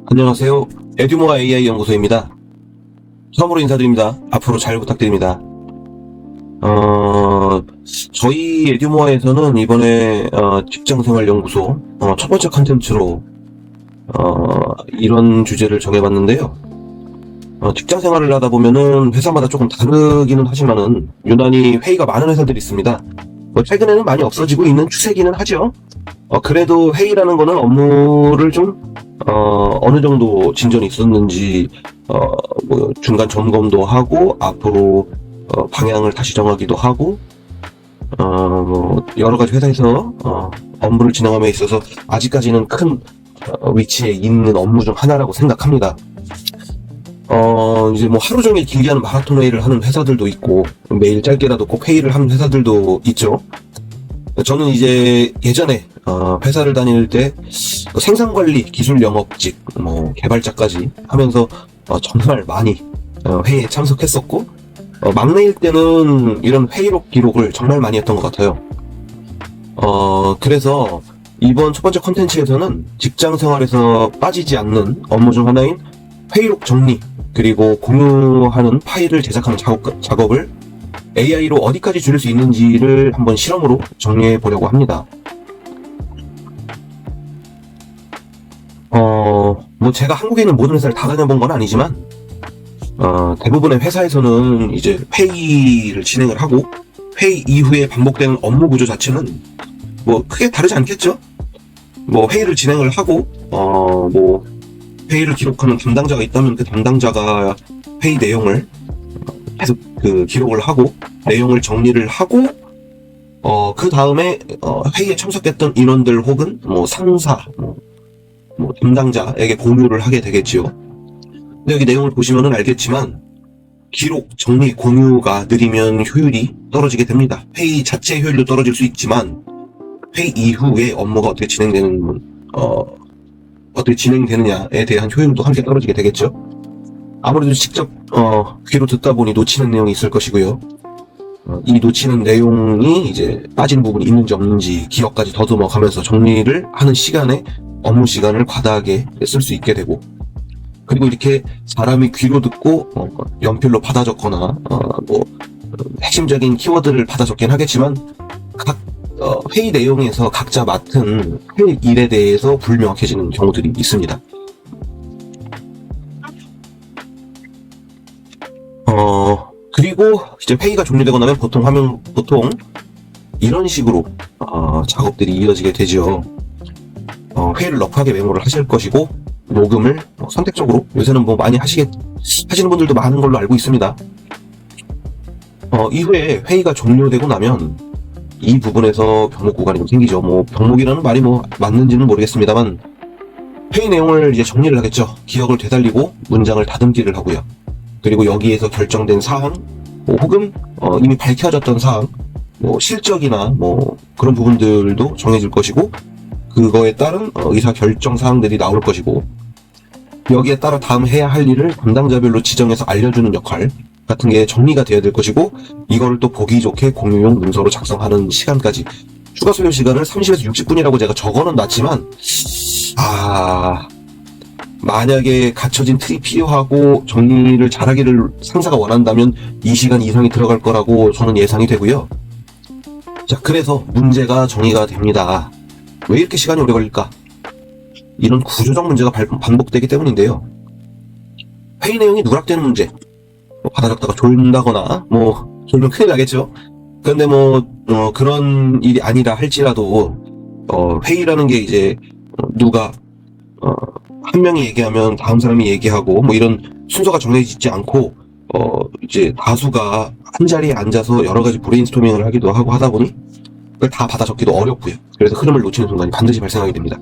안녕하세요. 에듀모아 AI 연구소입니다. 처음으로 인사드립니다. 앞으로 잘 부탁드립니다. 저희 에듀모아에서는 이번에 직장생활연구소 첫 번째 컨텐츠로 이런 주제를 정해봤는데요. 직장생활을 하다 보면은 회사마다 조금 다르기는 하지만은 유난히 회의가 많은 회사들이 있습니다. 최근에는 많이 없어지고 있는 추세기는 하죠. 그래도 회의라는 거는 업무를 좀 어느 정도 진전이 있었는지 중간 점검도 하고 앞으로 방향을 다시 정하기도 하고 여러 가지 회사에서 업무를 진행함에 있어서 아직까지는 큰 위치에 있는 업무 중 하나라고 생각합니다. 이제 하루 종일 길게 하는 마라톤 회의를 하는 회사들도 있고 매일 짧게라도 꼭 회의를 하는 회사들도 있죠. 저는 이제 예전에 회사를 다닐 때 생산관리, 기술 영업직, 개발자까지 하면서 정말 많이 회의에 참석했었고 막내일 때는 이런 회의록 기록을 정말 많이 했던 것 같아요. 그래서 이번 첫 번째 콘텐츠에서는 직장 생활에서 빠지지 않는 업무 중 하나인 회의록 정리 그리고 공유하는 파일을 제작하는 작업을 AI로 어디까지 줄일 수 있는지를 한번 실험으로 정리해 보려고 합니다. 제가 한국에 있는 모든 회사를 다 다녀본 건 아니지만 대부분의 회사에서는 이제 회의를 진행을 하고 회의 이후에 반복되는 업무 구조 자체는 크게 다르지 않겠죠? 회의를 진행을 하고 회의를 기록하는 담당자가 있다면 그 담당자가 회의 내용을 계속 기록을 하고 내용을 정리를 하고 그 다음에 회의에 참석했던 인원들 혹은 상사 담당자에게 공유를 하게 되겠지요. 근데 여기 내용을 보시면은 알겠지만 기록, 정리, 공유가 느리면 효율이 떨어지게 됩니다. 회의 자체의 효율도 떨어질 수 있지만 회의 이후에 업무가 어떻게 진행되느냐에 대한 효율도 함께 떨어지게 되겠죠. 아무래도 직접 귀로 듣다 보니 놓치는 내용이 있을 것이고요. 이 놓치는 내용이 이제 빠진 부분이 있는지 없는지 기억까지 더듬어 가면서 정리를 하는 시간에 업무 시간을 과다하게 쓸 수 있게 되고, 그리고 이렇게 사람이 귀로 듣고 연필로 받아 적거나 핵심적인 키워드를 받아 적긴 하겠지만 각 회의 내용에서 각자 맡은 회의 일에 대해서 불명확해지는 경우들이 있습니다. 그리고 이제 회의가 종료되고 나면 보통 이런 식으로 작업들이 이어지게 되죠. 회의를 러프하게 메모를 하실 것이고 녹음을 선택적으로, 요새는 많이 하시는 분들도 많은 걸로 알고 있습니다. 이후에 회의가 종료되고 나면 이 부분에서 병목 구간이 좀 생기죠. 병목이라는 말이 맞는지는 모르겠습니다만 회의 내용을 이제 정리를 하겠죠. 기억을 되살리고 문장을 다듬기를 하고요. 그리고 여기에서 결정된 사항, 혹은 이미 밝혀졌던 사항, 실적이나 그런 부분들도 정해질 것이고, 그거에 따른 의사 결정 사항들이 나올 것이고, 여기에 따라 다음 해야 할 일을 담당자별로 지정해서 알려주는 역할 같은 게 정리가 되어야 될 것이고, 이거를 또 보기 좋게 공유용 문서로 작성하는 시간까지, 추가 소요 시간을 30에서 60분이라고 제가 적어는 놨지만 만약에 갖춰진 틀이 필요하고 정리를 잘하기를 상사가 원한다면 이 시간 이상이 들어갈 거라고 저는 예상이 되고요. 자, 그래서 문제가 정리가 됩니다. 왜 이렇게 시간이 오래 걸릴까? 이런 구조적 문제가 반복되기 때문인데요. 회의 내용이 누락되는 문제, 받아 적다가 졸다거나 졸면 큰일 나겠죠. 그런데 그런 일이 아니라 할지라도 회의라는 게 이제 누가 한 명이 얘기하면 다음 사람이 얘기하고 이런 순서가 정해지지 않고 이제 다수가 한 자리에 앉아서 여러 가지 브레인스토밍을 하기도 하고 하다 보니 그걸 다 받아 적기도 어렵고요. 그래서 흐름을 놓치는 순간이 반드시 발생하게 됩니다.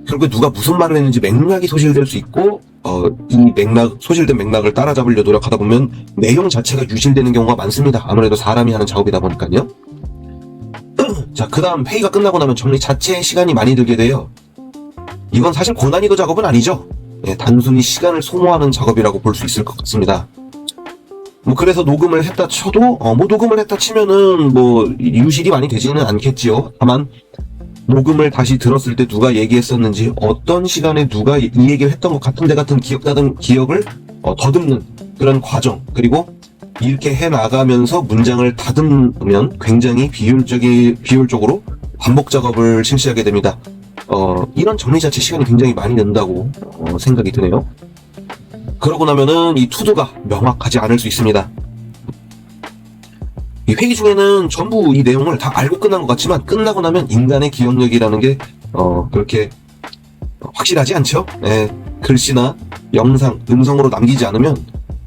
결국에 누가 무슨 말을 했는지 맥락이 소실될 수 있고 소실된 맥락을 따라잡으려 노력하다 보면 내용 자체가 유실되는 경우가 많습니다. 아무래도 사람이 하는 작업이다 보니까요. 자, 그 다음 회의가 끝나고 나면 정리 자체에 시간이 많이 들게 돼요. 이건 사실 고난이도 작업은 아니죠. 단순히 시간을 소모하는 작업이라고 볼 수 있을 것 같습니다. 그래서 녹음을 했다 쳐도 녹음을 했다 치면은 유실이 많이 되지는 않겠지요. 다만 녹음을 다시 들었을 때 누가 얘기했었는지, 어떤 시간에 누가 이 얘기를 했던 것 같은 기억나던 기억을 더듬는 그런 과정, 그리고 이렇게 해 나가면서 문장을 다듬으면 굉장히 비효율적으로 반복 작업을 실시하게 됩니다. 이런 정리 자체 시간이 굉장히 많이 든다고 생각이 드네요. 그러고 나면은 이 투두가 명확하지 않을 수 있습니다. 이 회의 중에는 전부 이 내용을 다 알고 끝난 것 같지만, 끝나고 나면 인간의 기억력이라는 게 그렇게 확실하지 않죠. 글씨나 영상, 음성으로 남기지 않으면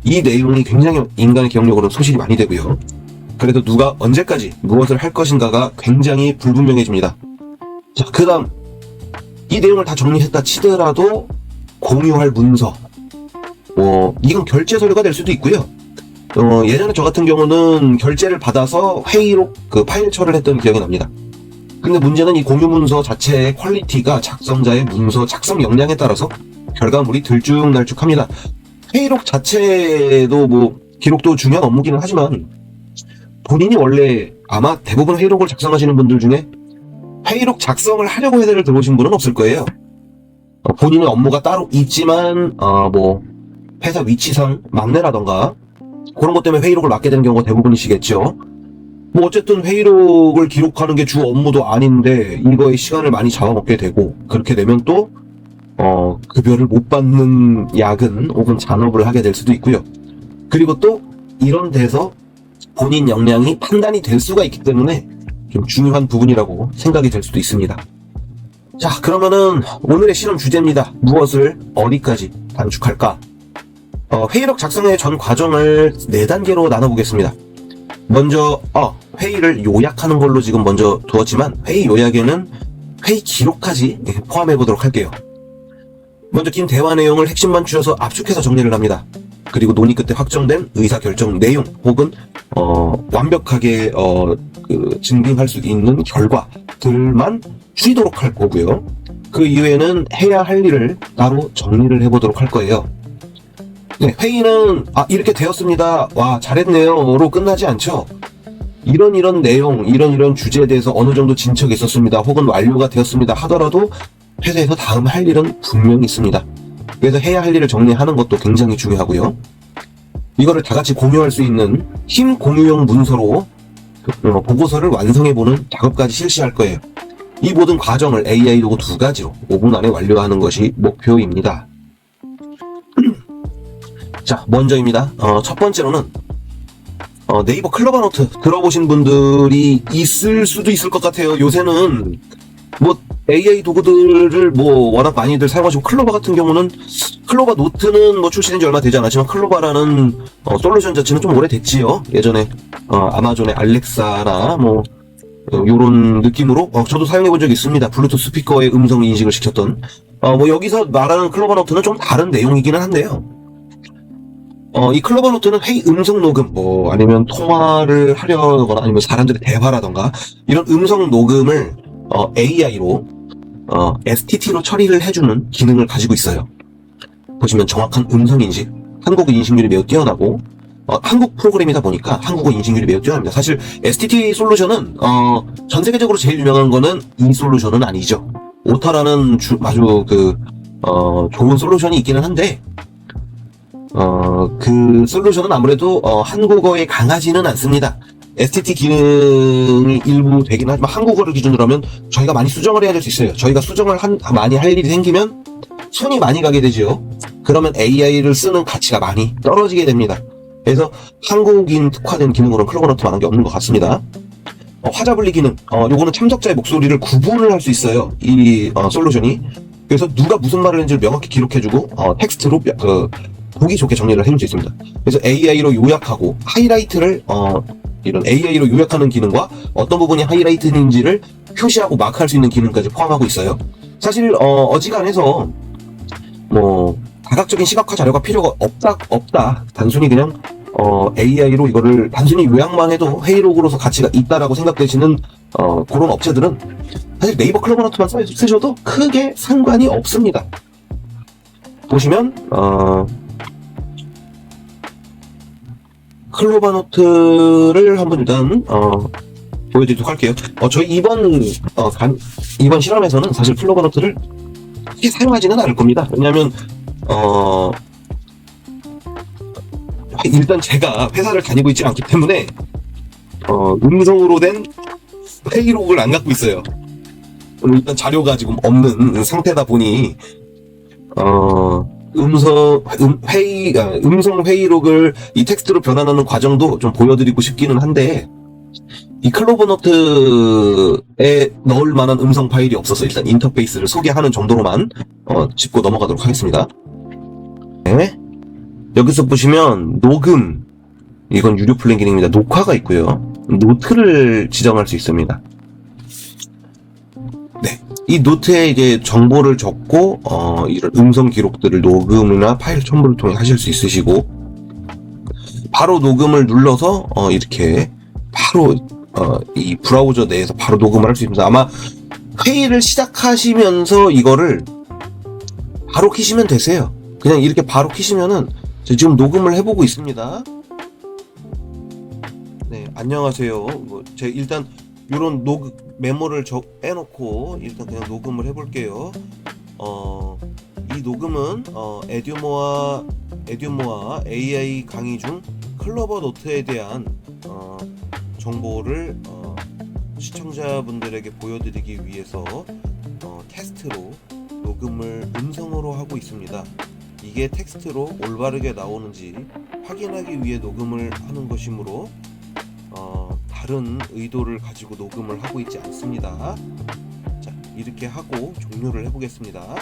이 내용이 굉장히 인간의 기억력으로 소실이 많이 되고요. 그래서 누가 언제까지 무엇을 할 것인가가 굉장히 불분명해집니다. 자, 그 다음 이 내용을 다 정리했다 치더라도 공유할 문서, 이건 결제 서류가 될 수도 있고요. 예전에 저 같은 경우는 결제를 받아서 회의록 그 파일처를 했던 기억이 납니다. 근데 문제는 이 공유 문서 자체의 퀄리티가 작성자의 문서 작성 역량에 따라서 결과물이 들쭉날쭉합니다. 회의록 자체도 기록도 중요한 업무기는 하지만, 본인이 원래 아마 대부분 회의록을 작성하시는 분들 중에 회의록 작성을 하려고 회사를 들어오신 분은 없을 거예요. 본인의 업무가 따로 있지만 회사 위치상 막내라던가 그런 것 때문에 회의록을 맡게 되는 경우가 대부분이시겠죠. 어쨌든 회의록을 기록하는 게 주 업무도 아닌데 이거에 시간을 많이 잡아먹게 되고, 그렇게 되면 또 급여를 못 받는 야근 혹은 잔업을 하게 될 수도 있고요. 그리고 또 이런 데서 본인 역량이 판단이 될 수가 있기 때문에 좀 중요한 부분이라고 생각이 될 수도 있습니다. 자, 그러면은 오늘의 실험 주제입니다. 무엇을 어디까지 단축할까? 회의록 작성의 전 과정을 4단계로 나눠보겠습니다. 먼저 회의를 요약하는 걸로 지금 먼저 두었지만, 회의 요약에는 회의 기록까지 포함해보도록 할게요. 먼저 긴 대화 내용을 핵심만 추려서 압축해서 정리를 합니다. 그리고 논의 끝에 확정된 의사결정 내용 혹은 완벽하게 증빙할 수 있는 결과들만 추리도록 할 거고요. 그 이후에는 해야 할 일을 따로 정리를 해보도록 할 거예요. 네, 회의는 이렇게 되었습니다, 와 잘했네요 로 끝나지 않죠. 이런 내용, 이런 주제에 대해서 어느 정도 진척이 있었습니다 혹은 완료가 되었습니다 하더라도 회사에서 다음 할 일은 분명히 있습니다. 그래서 해야 할 일을 정리하는 것도 굉장히 중요하고요. 이거를 다 같이 공유할 수 있는 팀 공유용 문서로 보고서를 완성해보는 작업까지 실시할 거예요. 이 모든 과정을 AI 도구 2가지로 5분 안에 완료하는 것이 목표입니다. 자, 먼저입니다. 첫 번째로는 네이버 클로버 노트 들어보신 분들이 있을 수도 있을 것 같아요. 요새는 AI 도구들을 워낙 많이들 사용하시고, 클로버 같은 경우는 클로버 노트는 출시된 지 얼마 되지 않았지만 클로버라는 솔루션 자체는 좀 오래됐지요. 예전에 아마존의 알렉사나 요런 느낌으로 저도 사용해본 적이 있습니다. 블루투스 스피커의 음성 인식을 시켰던 여기서 말하는 클로버 노트는 좀 다른 내용이기는 한데요. 이 클로버 노트는 회의 음성 녹음, 아니면 통화를 하려거나 아니면 사람들의 대화라던가 이런 음성 녹음을 AI로 STT로 처리를 해주는 기능을 가지고 있어요. 보시면 정확한 음성 인식, 한국어 인식률이 매우 뛰어나고, 한국 프로그램이다 보니까 한국어 인식률이 매우 뛰어납니다. 사실 STT 솔루션은 전 세계적으로 제일 유명한 거는 이 솔루션은 아니죠. 오타라는 아주 좋은 솔루션이 있기는 한데, 그 솔루션은 아무래도 한국어에 강하지는 않습니다. STT 기능이 일부 되긴 하지만 한국어를 기준으로 하면 저희가 많이 수정을 해야 될 수 있어요. 저희가 수정을 많이 할 일이 생기면 손이 많이 가게 되죠. 그러면 AI를 쓰는 가치가 많이 떨어지게 됩니다. 그래서 한국인 특화된 기능으로는 클로버노트만한 게 없는 것 같습니다. 화자 분리 기능, 요거는 참석자의 목소리를 구분을 할 수 있어요. 이 솔루션이. 그래서 누가 무슨 말을 했는지를 명확히 기록해주고 텍스트로 보기 좋게 정리를 해줄 수 있습니다. 그래서 AI로 요약하고 하이라이트를 이런 AI로 요약하는 기능과 어떤 부분이 하이라이트인지를 표시하고 마크할 수 있는 기능까지 포함하고 있어요. 사실 어지간해서 다각적인 시각화 자료가 필요가 없다. 단순히 그냥 AI로 이거를 단순히 요약만 해도 회의록으로서 가치가 있다라고 생각되시는 그런 업체들은 사실 네이버 클로버노트만 쓰셔도 크게 상관이 없습니다. 보시면 클로버노트를 한번 일단 보여드리도록 할게요. 저희 이번 실험에서는 사실 클로버 노트를 크게 사용하지는 않을 겁니다. 왜냐하면 일단 제가 회사를 다니고 있지 않기 때문에 음성으로 된 회의록을 안 갖고 있어요. 일단 자료가 지금 없는 상태다 보니 음성 회의록을 이 텍스트로 변환하는 과정도 좀 보여드리고 싶기는 한데, 이 클로버노트에 넣을 만한 음성 파일이 없어서 일단 인터페이스를 소개하는 정도로만 짚고 넘어가도록 하겠습니다. 네. 여기서 보시면 녹음, 이건 유료 플랜 기능입니다. 녹화가 있고요. 노트를 지정할 수 있습니다. 네. 이 노트에 이제 정보를 적고 이런 음성 기록들을 녹음이나 파일 첨부를 통해 하실 수 있으시고, 바로 녹음을 눌러서 이렇게 바로 이 브라우저 내에서 바로 녹음을 할 수 있습니다. 아마 회의를 시작하시면서 이거를 바로 키시면 되세요. 그냥 이렇게 바로 키시면은 지금 녹음을 해보고 있습니다. 네, 안녕하세요. 제가 일단 이런 메모를 빼놓고 일단 그냥 녹음을 해볼게요. 이 녹음은 에듀모아 AI 강의 중 클로버 노트에 대한 정보를 시청자분들에게 보여드리기 위해서 테스트로 녹음을 음성으로 하고 있습니다. 이게 텍스트로 올바르게 나오는지 확인하기 위해 녹음을 하는 것이므로 다른 의도를 가지고 녹음을 하고 있지 않습니다. 자, 이렇게 하고 종료를 해보겠습니다.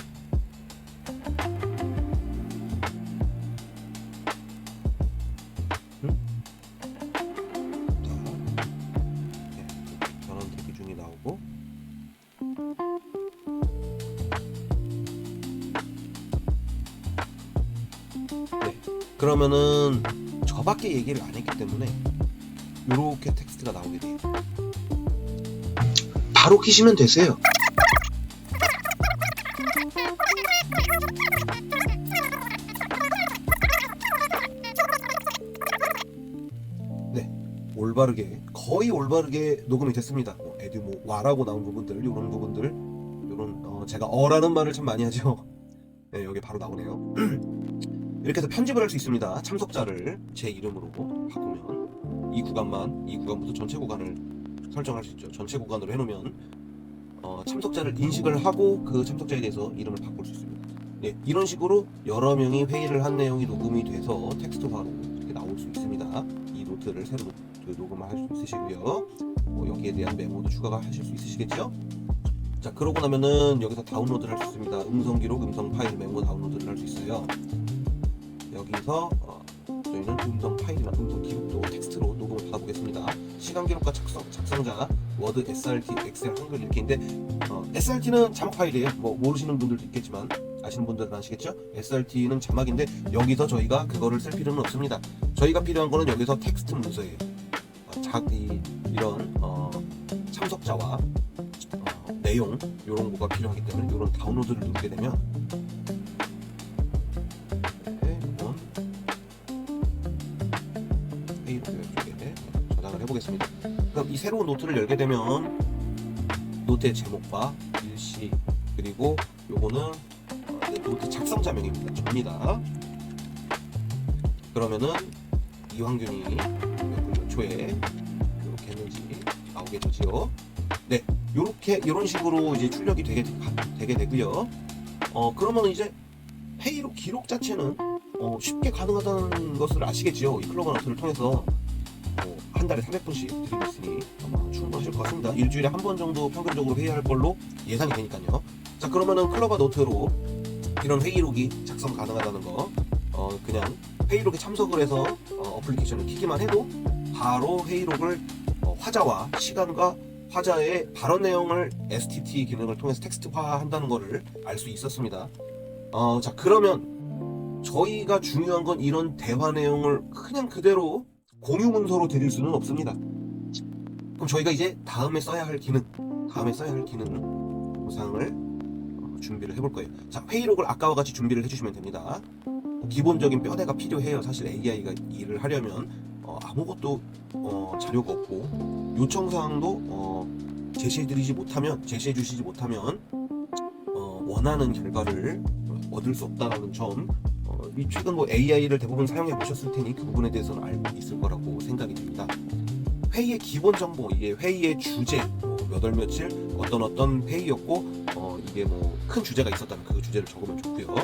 전원 대기 중이 나오고, 네, 그러면은 저밖에 얘기를 안 했기 때문에 이렇게 텍스트가 나오게 돼요. 바로 키시면 되세요. 네, 거의 올바르게 녹음이 됐습니다. 에듀모와라고 나온 부분들, 이런 부분들, 제가 어라는 말을 참 많이 하죠. 네, 여기 바로 나오네요. 이렇게 해서 편집을 할 수 있습니다. 참석자를 제 이름으로 바꾸면 이 구간부터 전체 구간을 설정할 수 있죠. 전체 구간으로 해놓으면 참석자를 인식을 하고 그 참석자에 대해서 이름을 바꿀 수 있습니다. 네, 이런 식으로 여러 명이 회의를 한 내용이 녹음이 돼서 텍스트화로 이렇게 나올 수 있습니다. 이 노트를 새로 녹음을 할 수 있으시고요. 여기에 대한 메모도 추가하실 수 있으시겠죠? 자, 그러고 나면은 여기서 다운로드를 할 수 있습니다. 음성 기록, 음성 파일, 메모 다운로드를 할 수 있어요. 여기서 저희는 음성 파일이나 음성 기록도 텍스트로 녹음을 받아보겠습니다. 시간 기록과 작성자 워드, SRT, 엑셀, 한글 이렇게 있는데 SRT는 자막 파일이에요. 모르시는 분들도 있겠지만 아시는 분들은 아시겠죠? SRT는 자막인데 여기서 저희가 그거를 쓸 필요는 없습니다. 저희가 필요한 거는 여기서 텍스트 문서예요. 이런 참석자와 내용 이런 거가 필요하기 때문에 이런 다운로드를 누르게 되면 저장을 해보겠습니다. 그럼 이 새로운 노트를 열게 되면 노트의 제목과 일시, 그리고 요거는 노트 작성자명입니다. 접니다. 그러면은 이황균이 몇 초에 이렇게 했는지 나오게 되죠. 네, 이런 식으로 이제 출력이 되게 되고요. 그러면 이제 회의록 기록 자체는 쉽게 가능하다는 것을 아시겠죠. 이 클로버 노트를 통해서 한 달에 300분씩 드리고 있으니 아마 충분하실 것 같습니다. 일주일에 한 번 정도 평균적으로 회의할 걸로 예상이 되니까요. 자, 그러면은 클로버 노트로 이런 회의록이 작성 가능하다는 거, 그냥 회의록에 참석을 해서 어플리케이션을 키기만 해도 바로 회의록을 화자와 시간과 화자의 발언 내용을 STT 기능을 통해서 텍스트화 한다는 거를 알 수 있었습니다. 자, 그러면 저희가 중요한 건 이런 대화 내용을 그냥 그대로 공유 문서로 드릴 수는 없습니다. 그럼 저희가 이제 다음에 써야 할 기능 영상을 준비를 해볼 거예요. 자, 회의록을 아까와 같이 준비를 해주시면 됩니다. 기본적인 뼈대가 필요해요. 사실 AI가 일을 하려면 아무것도 자료가 없고 요청사항도 제시해 주시지 못하면 원하는 결과를 얻을 수 없다라는 점, 이 최근 AI를 대부분 사용해 보셨을 테니 그 부분에 대해서는 알고 있을 거라고 생각이 듭니다. 회의의 기본 정보, 이게 회의의 주제, 몇 월 며칠 어떤 회의였고, 이게 큰 주제가 있었다면 그 주제를 적으면 좋고요.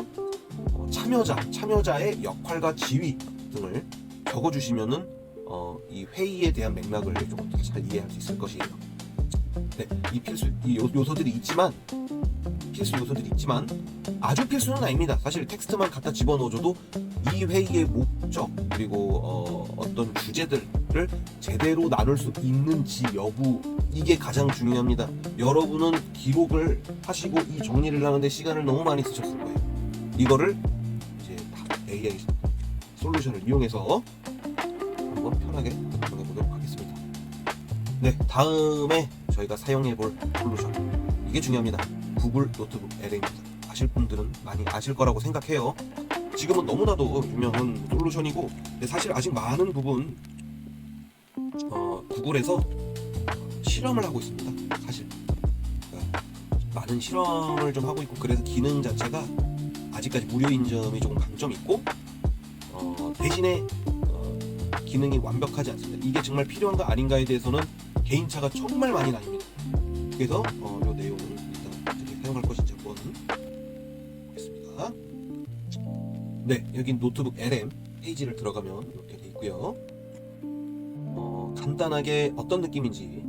참여자의 역할과 지위 등을 적어주시면은 이 회의에 대한 맥락을 조금 더 잘 이해할 수 있을 것이에요. 네, 이 요소들이 있지만 아주 필수는 아닙니다. 사실 텍스트만 갖다 집어넣어줘도 이 회의의 목적 그리고 어떤 주제들을 제대로 나눌 수 있는지 여부, 이게 가장 중요합니다. 여러분은 기록을 하시고 이 정리를 하는데 시간을 너무 많이 쓰셨을 거예요. 이거를 이제 AI 솔루션을 이용해서 한번 편하게 적용해 보도록 하겠습니다. 네, 다음에 저희가 사용해 볼 솔루션, 이게 중요합니다. 구글 노트북 LM입니다. 아실 분들은 많이 아실 거라고 생각해요. 지금은 너무나도 유명한 솔루션이고, 근데 사실 아직 많은 부분 구글에서 실험을 하고 있습니다. 사실 많은 실험을 좀 하고 있고, 그래서 기능 자체가 아직까지 무료인 점이 조금 강점이 있고, 대신에 기능이 완벽하지 않습니다. 이게 정말 필요한가 아닌가에 대해서는 개인차가 정말 많이 나뉩니다. 그래서 이 내용을 일단 어떻게 사용할 것인지 한번 보겠습니다. 네, 여기 노트북 LM 페이지를 들어가면 이렇게 되어 있고요. 간단하게 어떤 느낌인지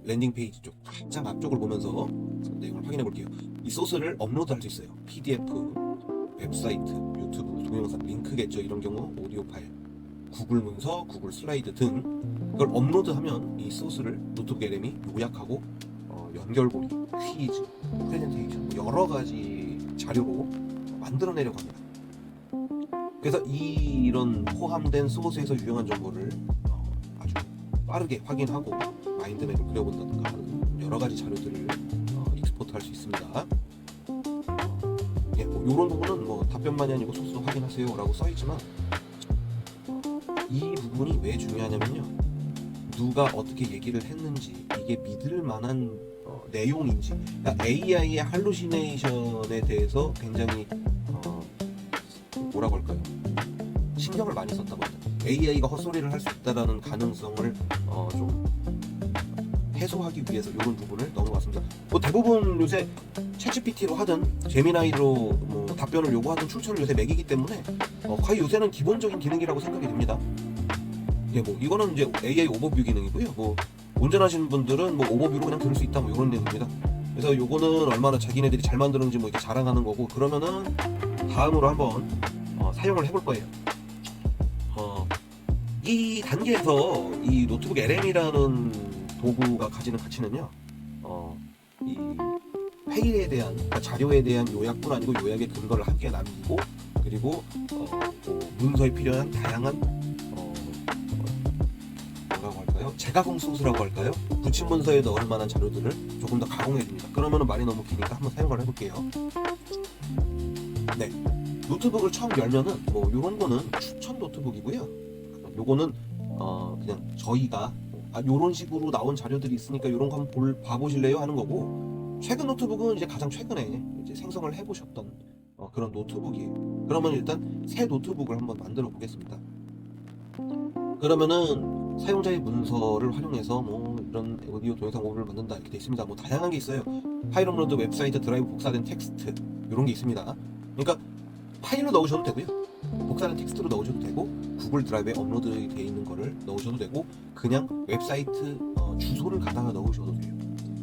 랜딩 페이지 쪽 가장 앞쪽을 보면서 내용을 확인해 볼게요. 이 소스를 업로드할 수 있어요. PDF, 웹사이트, 유튜브, 동영상, 링크겠죠. 이런 경우 오디오 파일, 구글 문서, 구글 슬라이드 등 이걸 업로드하면 이 소스를 노트북 LM이 요약하고 연결고리, 퀴즈, 프레젠테이션, 여러 가지 자료로 만들어내려고 합니다. 그래서 이런 포함된 소스에서 유용한 정보를 아주 빠르게 확인하고 마인드맵을 그려본다든가 하는 여러 가지 자료들을 익스포트할 수 있습니다. 이런 부분은 답변만이 아니고 소스 확인하세요라고 써있지만, 이 부분이 왜 중요하냐면요, 누가 어떻게 얘기를 했는지, 이게 믿을 만한 내용인지, 그러니까 AI의 할루시네이션에 대해서 굉장히 뭐라고 할까요? 신경을 많이 썼다고 합니다. AI가 헛소리를 할 수 있다라는 가능성을 좀 해소하기 위해서 이런 부분을 넘어갔습니다. 대부분 요새 챗GPT로 하든 제미나이로 답변을 요구하든 출처를 요새 매기기 때문에 거의 요새는 기본적인 기능이라고 생각이 됩니다. 이거는 이제 AI 오버뷰 기능이고요. 운전하시는 분들은 오버뷰로 그냥 들을 수 있다, 이런 내용입니다. 그래서 요거는 얼마나 자기네들이 잘 만드는지 이렇게 자랑하는 거고, 그러면은 다음으로 한번 사용을 해볼 거예요. 이 단계에서 이 노트북 LM이라는 도구가 가지는 가치는요, 이 회의에 대한, 그러니까 자료에 대한 요약뿐 아니고 요약의 근거를 함께 남기고, 그리고 문서에 필요한 다양한 뭐라고 할까요? 재가공 소스라고 할까요? 붙인 문서에 넣을 만한 자료들을 조금 더 가공해 줍니다. 그러면은 말이 너무 기니까 한번 사용을 해볼게요. 네, 노트북을 처음 열면은 요런 거는 추천 노트북이고요. 요거는 그냥 저희가 요런 식으로 나온 자료들이 있으니까 요런 거 한번 봐보실래요? 하는 거고, 최근 노트북은 이제 가장 최근에 이제 생성을 해보셨던 그런 노트북이에요. 그러면 일단 새 노트북을 한번 만들어 보겠습니다. 그러면은 사용자의 문서를 활용해서 이런 오디오, 동영상, 오브를 만든다 이렇게 돼 있습니다. 다양한 게 있어요. 파일 업로드, 웹사이트, 드라이브 복사된 텍스트, 이런 게 있습니다. 그러니까 파일로 넣으셔도 되고요, 복사된 텍스트로 넣으셔도 되고, 구글 드라이브에 업로드 되어 있는 거를 넣으셔도 되고, 그냥 웹사이트 주소를 갖다가 넣으셔도 돼요.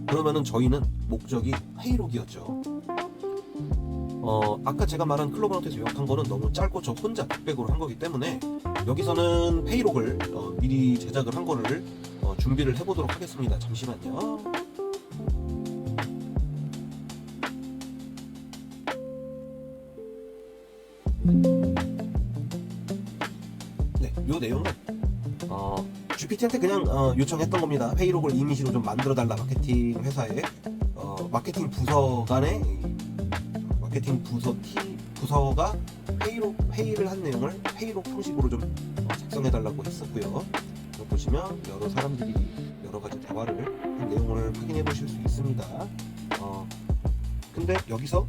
그러면은 저희는 목적이 회의록이었죠. 아까 제가 말한 클로버노트에서 요약한 거는 너무 짧고 저 혼자 빅백으로 한 거기 때문에 여기서는 회의록을 미리 제작을 한 거를 준비를 해보도록 하겠습니다. 잠시만요. 네, 요 내용은 GPT한테 그냥 요청했던 겁니다. 회의록을 이미지로 좀 만들어달라, 마케팅 회사에 마케팅 부서 간에 마케팅 부서가 회의를 한 내용을 회의록 형식으로 좀 작성해달라고 했었고요. 보시면 여러 사람들이 여러 가지 대화를 한 내용을 확인해 보실 수 있습니다. 근데 여기서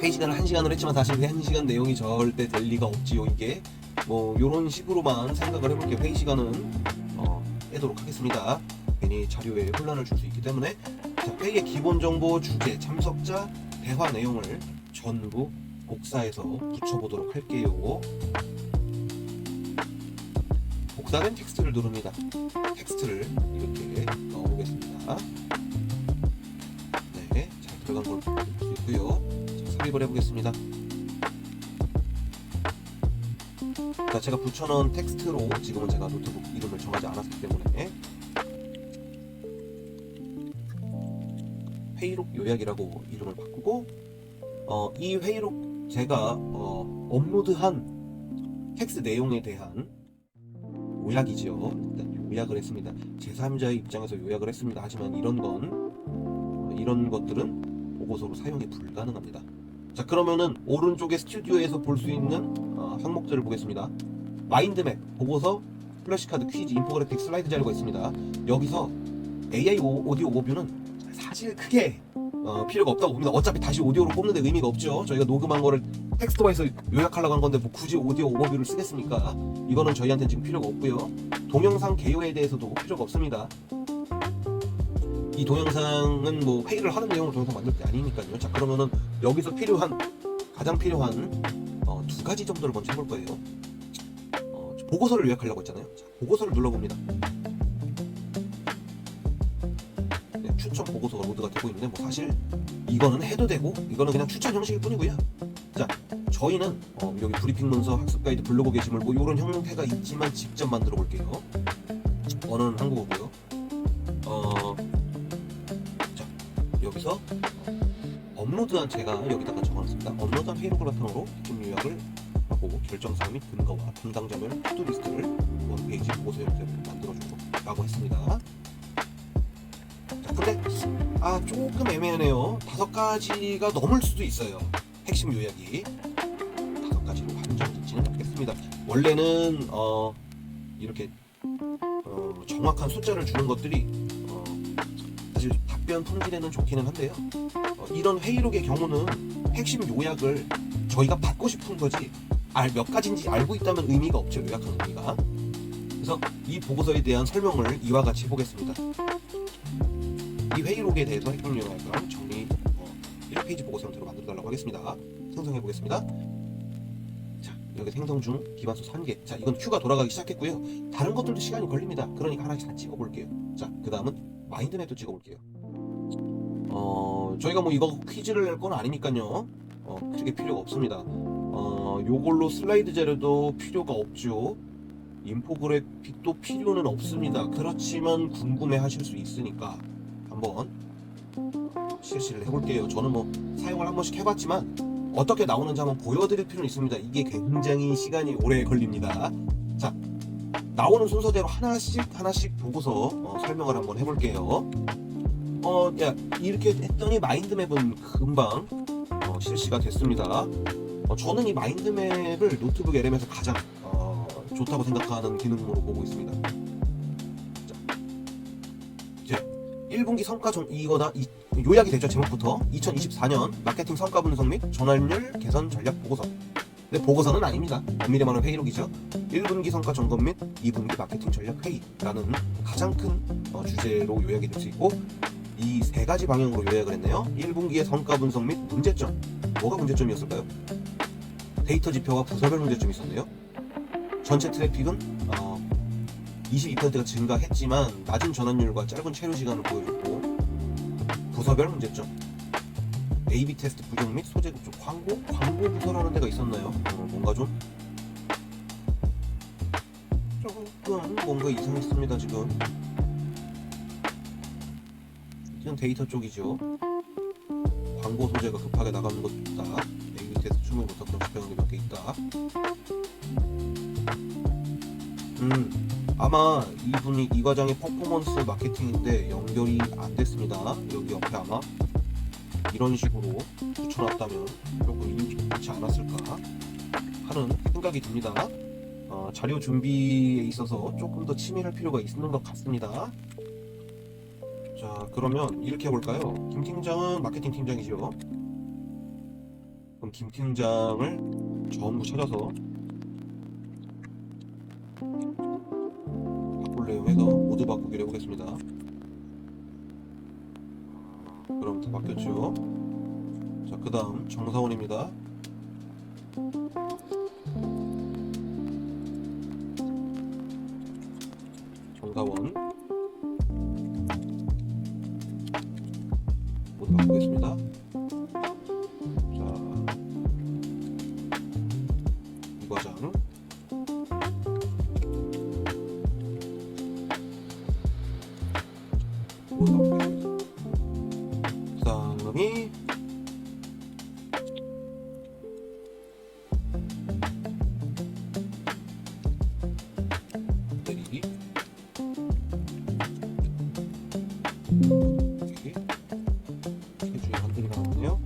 회의 시간을 1시간으로 했지만 사실 1시간 내용이 절대 될 리가 없지요. 이게 뭐 요런 식으로만 생각을 해볼게요. 회의 시간은 빼도록 하겠습니다. 괜히 자료에 혼란을 줄 수 있기 때문에. 자, 회의의 기본 정보, 주제, 참석자, 대화 내용을 전부 복사해서 붙여보도록 할게요. 복사된 텍스트를 누릅니다. 텍스트를 이렇게 넣어보겠습니다. 네, 잘 들어간 걸 볼 수 있고요. 자, 삽입을 해보겠습니다. 자, 제가 붙여놓은 텍스트로 지금은 제가 노트북 이름을 정하지 않았기 때문에 회의록 요약이라고 이름을 바꾸고 이 회의록 제가 업로드한 텍스트 내용에 대한 요약이죠. 일단 요약을 했습니다. 제3자의 입장에서 요약을 했습니다. 하지만 이런 것들은 보고서로 사용이 불가능합니다. 자, 그러면은 오른쪽에 스튜디오에서 볼 수 있는 항목들을 보겠습니다. 마인드맵, 보고서, 플래시카드, 퀴즈, 인포그래픽, 슬라이드 자료가 있습니다. 여기서 AI 오디오 오버뷰는 사실 크게 필요가 없다고 봅니다. 어차피 다시 오디오로 뽑는데 의미가 없죠. 저희가 녹음한 거를 텍스트화해서 요약하려고 한 건데 뭐 굳이 오디오 오버뷰를 쓰겠습니까? 이거는 저희한테는 지금 필요가 없고요. 동영상 개요에 대해서도 필요가 없습니다. 이 동영상은 뭐 회의를 하는 내용으로 동영상 만들 게 아니니까요. 자, 그러면은 여기서 가장 필요한 두 가지 정도를 먼저 해볼 거예요. 보고서를 요약하려고 했잖아요. 자, 보고서를 눌러봅니다. 네, 추천 보고서가 로드가 되고 있는데 뭐 사실 이거는 해도 되고 이거는 그냥 추천 형식일 뿐이고요. 자, 저희는 여기 브리핑 문서, 학습 가이드, 블로그 게시물 뭐 이런 형태가 있지만 직접 만들어 볼게요. 언어는 한국어고요. 자, 여기서 업로드한 제가 여기다가 적어놨습니다. 업로드한 회의록을 바탕으로 느낌 요약을 하고 결정사항 및 근거와 담당자별 투두리스트를 원페이지 보고서 형태로 만들어주라고 했습니다. 자, 근데 조금 애매하네요. 5가지가 넘을 수도 있어요. 핵심 요약이 5가지로 한정되지는 않겠습니다. 원래는 이렇게 정확한 숫자를 주는 것들이 사실 답변 품질에는 좋기는 한데요. 이런 회의록의 경우는 핵심 요약을 저희가 받고 싶은 거지 몇 가지인지 알고 있다면 의미가 없죠. 요약하는 의미가. 그래서 이 보고서에 대한 설명을 이와 같이 해보겠습니다. 이 회의록에 대해서 핵심 요약을 정리 1페이지 보고서 형태로 만들어달라고 하겠습니다. 생성해 보겠습니다. 자, 여기 생성 중 기반수 1개. 자, 이건 큐가 돌아가기 시작했고요. 다른 것들도 시간이 걸립니다. 그러니까 하나씩 다 찍어볼게요. 자, 그 다음은 마인드맵도 찍어볼게요. 저희가 뭐 이거 퀴즈를 낼 건 아니니까요. 그렇게 필요가 없습니다. 요걸로 슬라이드 자료도 필요가 없죠. 인포그래픽도 필요는 없습니다. 그렇지만 궁금해 하실 수 있으니까 한번 실시를 해볼게요. 저는 뭐 사용을 한 번씩 해봤지만 어떻게 나오는지 한번 보여드릴 필요는 있습니다. 이게 굉장히 시간이 오래 걸립니다. 자, 나오는 순서대로 하나씩 보고서 설명을 한번 해볼게요. 이렇게 했더니 마인드맵은 금방 실시가 됐습니다. 저는 이 마인드맵을 노트북 LM에서 가장 좋다고 생각하는 기능으로 보고 있습니다. 자, 1분기 성과 이거다. 요약이 됐죠. 제목부터 2024년 마케팅 성과 분석 및 전환율 개선 전략 보고서. 근데 보고서는 아닙니다. 엄밀히 말하면 회의록이죠. 1분기 성과 점검 및 2분기 마케팅 전략 회의라는 가장 큰 주제로 요약이 될 수 있고, 이 3가지 방향으로 요약을 했네요. 1분기의 성과 분석 및 문제점. 뭐가 문제점이었을까요? 데이터 지표와 부서별 문제점이 있었네요. 전체 트래픽은 22%가 증가했지만 낮은 전환율과 짧은 체류 시간을 보여줬고, 부서별 문제점, A/B 테스트 부정 및 소재 구조, 광고 부서라는 데가 있었나요? 뭔가 좀 조금 뭔가 이상했습니다. 지금 데이터 쪽이죠. 광고 소재가 급하게 나가는 것도 있다. A/B 테스트 충분 못했던 불평한 게 몇 개 있다. 아마 이분이 이 과장의 퍼포먼스 마케팅인데 연결이 안 됐습니다. 여기 옆에 아마 이런 식으로 붙여놨다면 조금 인식이 좋지 않았을까 하는 생각이 듭니다. 자료 준비에 있어서 조금 더 치밀할 필요가 있는 것 같습니다. 자, 그러면 이렇게 해볼까요? 김 팀장은 마케팅 팀장이죠. 그럼 김 팀장을 전부 찾아서 바꿀래요 해서 모두 바꾸기로 해보겠습니다. 그럼 다 바뀌었죠. 자, 그 다음 정사원입니다. 정사원 모두 바꾸겠습니다. 자, 이과장 모두 바꾸겠습니다. 그 다음이 대리 해주에 한 대리 나오네요.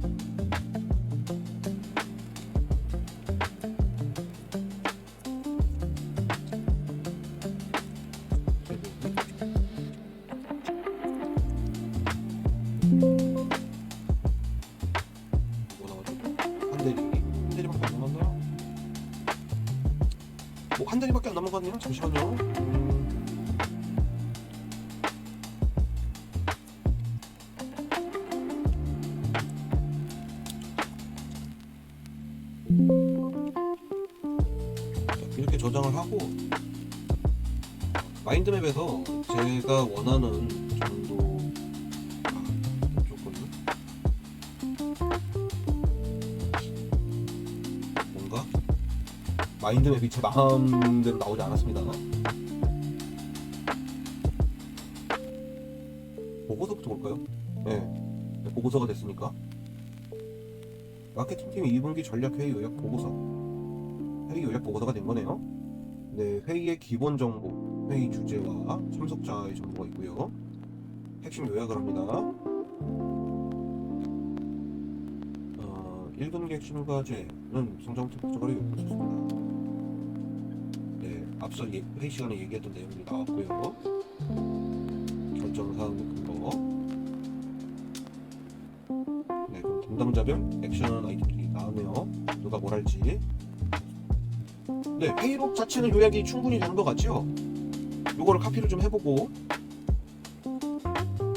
이거 나와주고 한 대리밖에 안 남았나요? 한 대리밖에 안 남은 것 같네요. 잠시만요. 이렇게 저장을 하고 마인드맵에서 제가 원하는 정도 조금 뭔가 마인드맵이 제 마음대로 나오지 않았습니다. 보고서부터 볼까요? 네, 보고서가 됐으니까 마케팅팀 2분기 전략회의 요약 보고서, 회의 요약 보고서가 된 거네요. 네, 회의의 기본 정보, 회의 주제와 참석자의 정보가 있고요. 핵심 요약을 합니다. 1분기 핵심 과제는 성장 특징을 요약하셨습니다. 네, 앞서 회의 시간에 얘기했던 내용들이 나왔고요. 결정사항 근거. 네, 그럼 담당자별 액션 아이템들이 나왔네요. 누가 뭘 할지. 네, 회의록 자체는 요약이 충분히 된 것 같죠? 요거를 카피를 좀 해보고,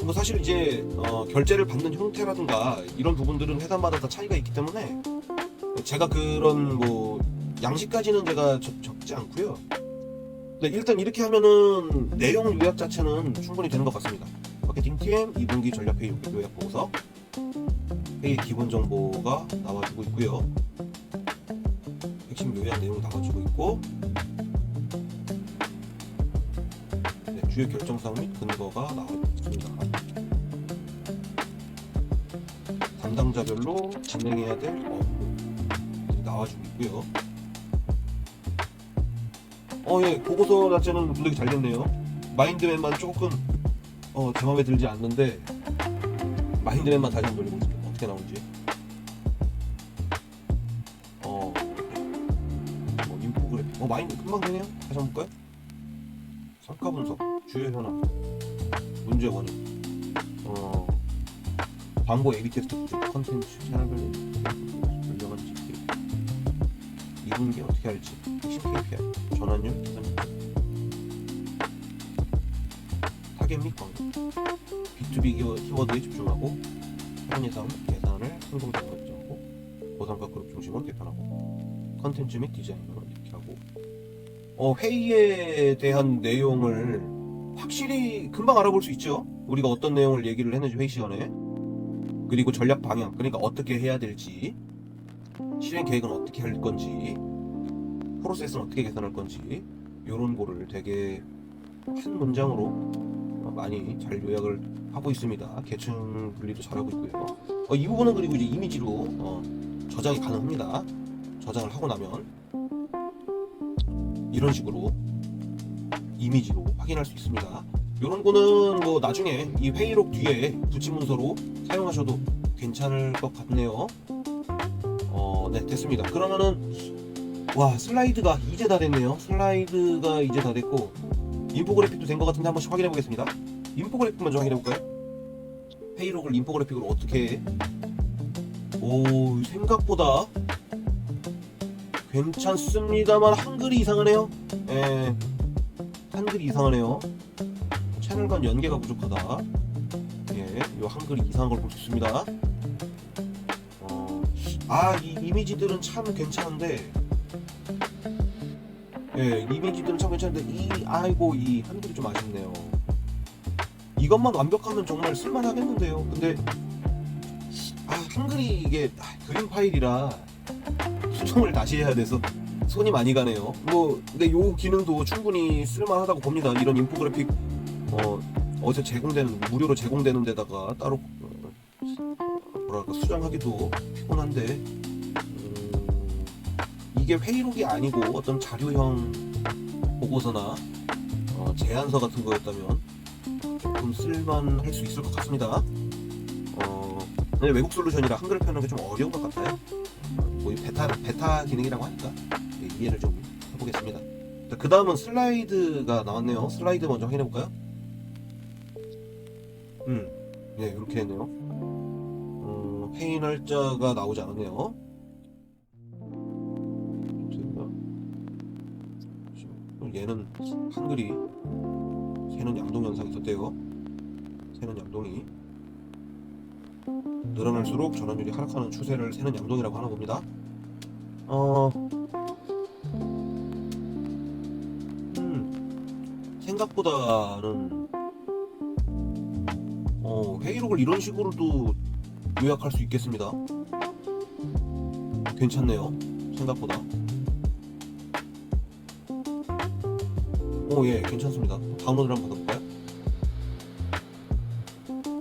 뭐 사실 이제 결제를 받는 형태라든가 이런 부분들은 회사마다 다 차이가 있기 때문에 제가 그런 뭐 양식까지는 제가 적지 않고요. 네, 일단 이렇게 하면은 내용 요약 자체는 충분히 되는 것 같습니다. 마케팅팀 2분기 전략회의 요약 보고서, 회의 기본 정보가 나와주고 있고요. 핵심 요약 내용 나와주고 있고, 네, 주요 결정사항 및 근거가 나와주고 있습니다. 담당자별로 진행해야 될 업무 나와주고 있고요. 예, 보고서 자체는 분석이 잘 됐네요. 마인드맵만 조금 제 마음에 들지 않는데 마인드맵만 다시 한번 돌려보겠습니다. 어떻게 나오는지. 인포그래픽. 마인드 금방 되네요. 다시 한번 볼까요? 성과 분석, 주요 현황, 문제 원인, 광고 A/B 테스트 부족, 컨텐츠, 채널별 분명한 지표, 2분기 어떻게 할지, 핵심 KPI, 전환율, 타겟 및 광고, B2B 키워드에 집중하고, 사용 예산, 계산을 성공적으로 결정하고, 보상과 그룹 중심으로 개편하고, 컨텐츠 및 디자인을 이렇게 하고, 회의에 대한 내용을 확실히 금방 알아볼 수 있죠. 우리가 어떤 내용을 얘기를 했는지 회의 시간에. 그리고 전략 방향, 그러니까 어떻게 해야 될지, 실행 계획은 어떻게 할 건지, 프로세스는 어떻게 개선할 건지, 이런 거를 되게 한 문장으로 많이 잘 요약을 하고 있습니다. 계층 분리도 잘하고 있고요. 이 부분은 그리고 이제 이미지로 저장이 가능합니다. 저장을 하고 나면 이런 식으로 이미지로 확인할 수 있습니다. 이런 거는 뭐 나중에 이 회의록 뒤에 붙임문서로 사용하셔도 괜찮을 것 같네요. 네, 됐습니다. 그러면은 와, 슬라이드가 이제 다 됐네요. 슬라이드가 이제 다 됐고 인포그래픽도 된 것 같은데 한 번씩 확인해 보겠습니다. 인포그래픽 먼저 확인해 볼까요? 회의록을 인포그래픽으로 어떻게 해? 오, 생각보다 괜찮습니다만 한글이 이상하네요. 예, 한글이 이상하네요. 채널 간 연계가 부족하다. 예, 이 한글이 이상한 걸 볼 수 있습니다. 이 이미지들은 참 괜찮은데, 예, 이미지들은 참 괜찮은데 아이고 이 한글이 좀 아쉽네요. 이것만 완벽하면 정말 쓸만하겠는데요. 근데 한글이 이게 그림 파일이라 수정을 다시 해야 돼서 손이 많이 가네요. 근데 요 기능도 충분히 쓸만하다고 봅니다. 이런 인포그래픽 어디서 제공되는, 무료로 제공되는 데다가 따로 뭐랄까 수정하기도 피곤한데, 이게 회의록이 아니고 어떤 자료형 보고서나 제안서 같은 거였다면 조금 쓸만할 수 있을 것 같습니다. 외국 솔루션이라 한글 표현하는 게 좀 어려운 것 같아요. 이 베타 기능이라고 하니까 이해를 좀 해보겠습니다. 그 다음은 슬라이드가 나왔네요. 슬라이드 먼저 확인해 볼까요? 네, 이렇게 됐네요. 회의 날짜가 나오지 않았네요. 얘는 한글이 새는 양동 현상이 있었대요. 새는 양동이 늘어날수록 전환율이 하락하는 추세를 새는 양동이라고 하나 봅니다. 생각보다는 회의록을 이런 식으로도 요약할 수 있겠습니다. 괜찮네요. 생각보다. 예, 괜찮습니다. 다운로드를 한번 받아볼까요?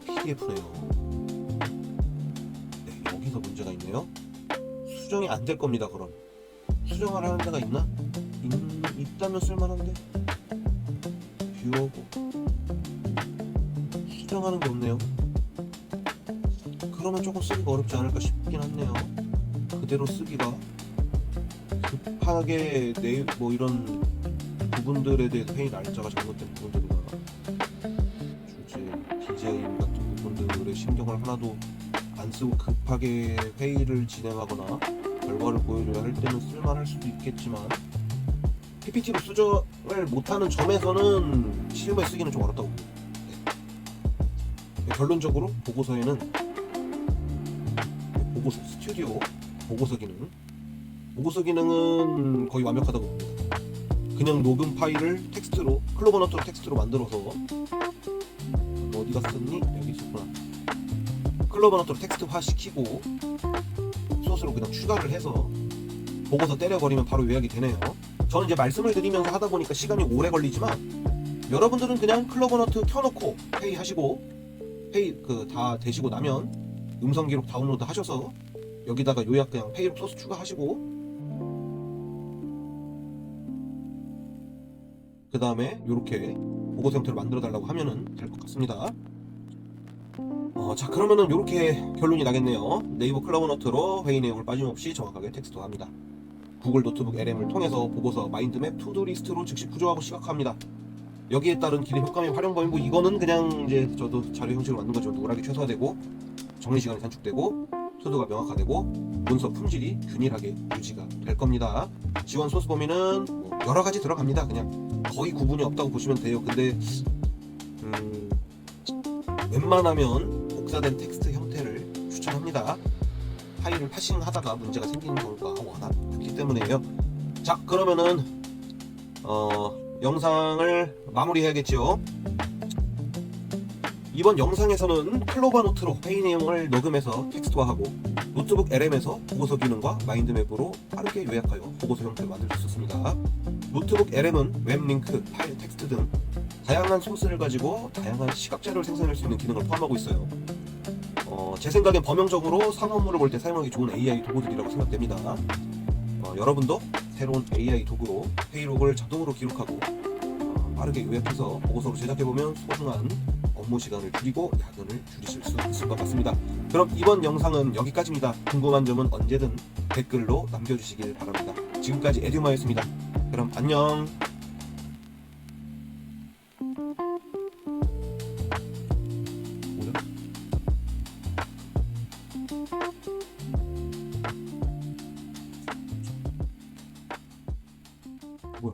PDF네요. 네, 여기서 문제가 있네요. 수정이 안 될 겁니다. 그럼 수정을 하는 데가 있나? 있다면 쓸만한데 뷰하고 수정하는 게 없네요. 그러면 조금 쓰기가 어렵지 않을까 싶긴 한데요. 그대로 쓰기가 급하게 이런 부분들에 대해서 회의 날짜가 잘못된 부분들이나 주제, 디자인 같은 부분들의 신경을 하나도 안 쓰고 급하게 회의를 진행하거나 결과를 보여줘야 할 때는 쓸만할 수도 있겠지만, PPT로 수정을 못하는 점에서는 시험에 쓰기는 좀 어렵다고 봅니다. 결론적으로 보고서에는 보고서 스튜디오 보고서 기능은 거의 완벽하다고 봅니다. 그냥 녹음 파일을 텍스트로, 클로버너트로 텍스트로 만들어서, 어디 갔었니? 여기 있었구나. 클로버너트로 텍스트화 시키고 소스로 그냥 추가를 해서 보고서 때려버리면 바로 요약이 되네요. 저는 이제 말씀을 드리면서 하다 보니까 시간이 오래 걸리지만, 여러분들은 그냥 클로버너트 켜놓고 회의하시고, 회의 다 되시고 나면 음성 기록 다운로드 하셔서 여기다가 요약 그냥 회의록 소스 추가하시고, 그 다음에 이렇게 보고서 형태로 만들어 달라고 하면은 될 것 같습니다. 자, 그러면은 이렇게 결론이 나겠네요. 네이버 클로버너트로 회의 내용을 빠짐없이 정확하게 텍스트화합니다. 구글 노트북 LM을 통해서 보고서 마인드맵 투두리스트로 즉시 구조하고 시각화합니다. 여기에 따른 기능 효과 및 활용 범위, 이거는 그냥 이제 저도 자료 형식으로 만든 거죠. 노락이 최소화되고 정리 시간이 단축되고 소두가 명확화되고 문서 품질이 균일하게 유지가 될 겁니다. 지원 소스 범위는 여러 가지 들어갑니다. 그냥 거의 구분이 없다고 보시면 돼요. 근데 웬만하면 복사된 텍스트 형태를 추천합니다. 파일을 파싱하다가 문제가 생기는 경우가 워낙 많기 때문에요. 자, 그러면은 영상을 마무리해야겠죠. 이번 영상에서는 클로버노트로 회의 내용을 녹음해서 텍스트화하고 노트북 LM에서 보고서 기능과 마인드맵으로 빠르게 요약하여 보고서 형태를 만들 수 있었습니다. 노트북 LM은 웹링크, 파일 텍스트 등 다양한 소스를 가지고 다양한 시각 자료를 생성할 수 있는 기능을 포함하고 있어요. 제 생각엔 범용적으로 상업물을 볼 때 사용하기 좋은 AI 도구들이라고 생각됩니다. 여러분도 새로운 AI 도구로 회의록을 자동으로 기록하고 빠르게 요약해서 보고서로 제작해보면 소중한 업무 시간을 줄이고 야근을 줄이실 수 있을 것 같습니다. 그럼 이번 영상은 여기까지입니다. 궁금한 점은 언제든 댓글로 남겨주시길 바랍니다. 지금까지 에듀마였습니다. 그럼 안녕. 뭐야? 뭐야?